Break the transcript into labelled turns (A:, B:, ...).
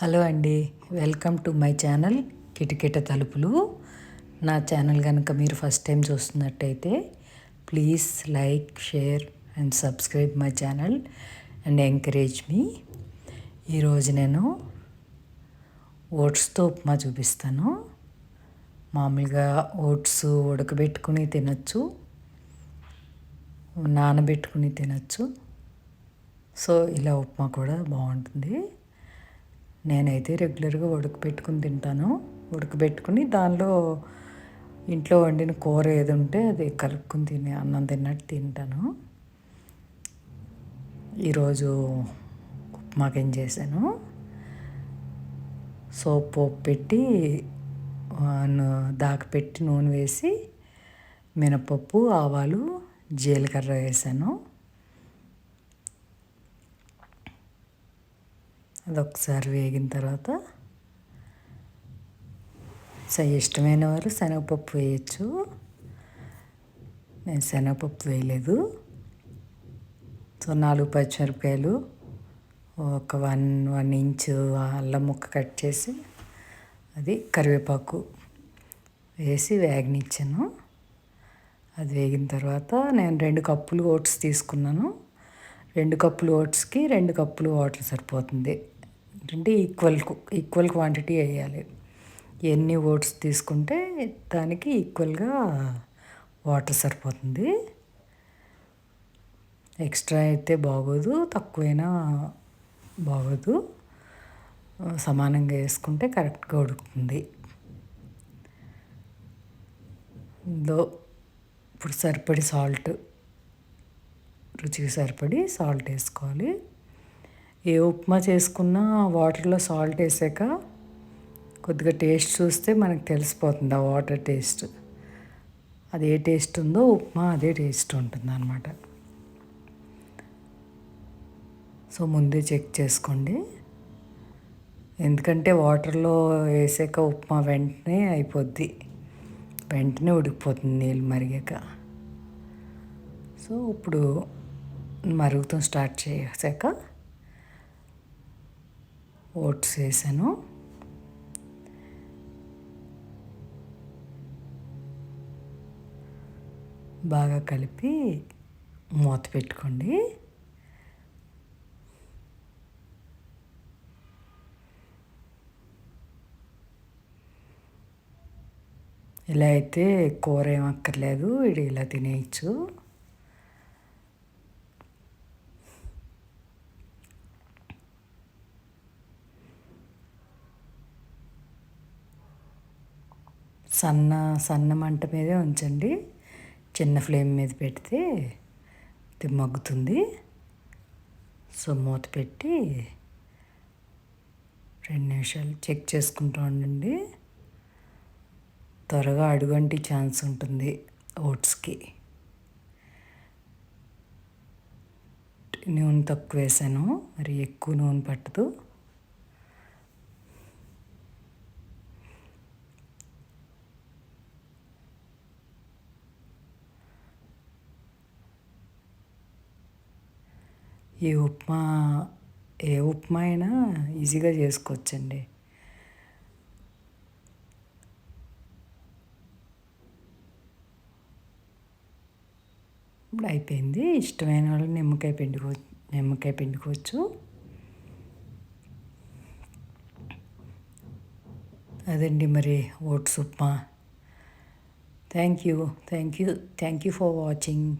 A: Hello అండి, welcome to my channel కిటకిట-తలుపులు. నా ఛానల్ కనుక మీరు ఫస్ట్ టైం చూస్తున్నట్టయితే please like, share and subscribe my channel and encourage me. ఈరోజు నేను ఓట్స్తో ఉప్మా చూపిస్తాను. మామూలుగా ఓట్స్ ఉడకబెట్టుకుని తినచ్చు, నానబెట్టుకుని తినచ్చు. సో ఇలా ఉప్మా కూడా బాగుంటుంది. నేనైతే రెగ్యులర్గా ఉడకబెట్టుకుని తింటాను. ఉడకబెట్టుకుని దానిలో ఇంట్లో వండిన కూర ఏది ఉంటే అది కలుపుకుని తిని అన్నం తిన్నట్టు తింటాను. ఈరోజు ఉప్మాకి ఏం చేశాను, పోపు పెట్టి దాకపెట్టి నూనె వేసి మినపప్పు, ఆవాలు, జీలకర్ర వేసాను. అదొకసారి వేగిన తర్వాత ఇష్టమైన వారు శనగపప్పు వేయచ్చు. నేను శనగపప్పు వేయలేదు. 4 పచ్చిమిరపకాయలు, ఒక 1 ఇంచు అల్లం ముక్క కట్ చేసి, అది కరివేపాకు వేసి వేగనిచ్చాను. అది వేగిన తర్వాత నేను 2 కప్పులు ఓట్స్ తీసుకున్నాను. 2 కప్పులు ఓట్స్కి 2 కప్పులు వాటర్ సరిపోతుంది. అంటే ఈక్వల్ క్వాంటిటీ వేయాలి. ఎన్ని ఓట్స్ తీసుకుంటే దానికి ఈక్వల్గా వాటర్ సరిపోతుంది. ఎక్స్ట్రా అయితే బాగోదు, తక్కువైనా బాగోదు. సమానంగా వేసుకుంటే కరెక్ట్గా ఉడుకుతుంది. ఇందులో ఇప్పుడు సరిపడి సాల్ట్, రుచికి సరిపడి సాల్ట్ వేసుకోవాలి. ఏ ఉప్మా చేసుకున్నా వాటర్లో సాల్ట్ వేసాక కొద్దిగా టేస్ట్ చూస్తే మనకు తెలిసిపోతుంది ఆ వాటర్ టేస్ట్. అది ఏ టేస్ట్ ఉందో ఉప్మా అదే టేస్ట్ ఉంటుంది అన్నమాట. సో ముందే చెక్ చేసుకోండి. ఎందుకంటే వాటర్లో వేసాక ఉప్మా వెంటనే అయిపోద్ది, వెంటనే ఉడికిపోతుంది నీళ్ళు మరిగాక. సో ఇప్పుడు మరుగుతాం స్టార్ట్ చేసాక ఓట్స్ వేసాను. బాగా కలిపి మూత పెట్టుకోండి. ఇలా అయితే కూర ఏమక్కర్లేదు, ఇది ఇలా తినేయచ్చు. సన్న మంట మీదే ఉంచండి. చిన్న ఫ్లేమ్ మీద పెడితే మగ్గుతుంది. సో మూత పెట్టి 2 నిమిషాలు చెక్ చేసుకుంటూ ఉండండి. త్వరగా అడుగంటే ఛాన్స్ ఉంటుంది ఓట్స్కి. నూనె తక్కువ వేసాను, మరి ఎక్కువ నూనె పట్టదు. ఏ ఉప్మా అయినా ఈజీగా చేసుకోవచ్చండి. ఇప్పుడు అయిపోయింది. ఇష్టమైన వాళ్ళు నిమ్మకాయ పిండుకోవచ్చు. అదండి మరి oats upma. Thank you for watching.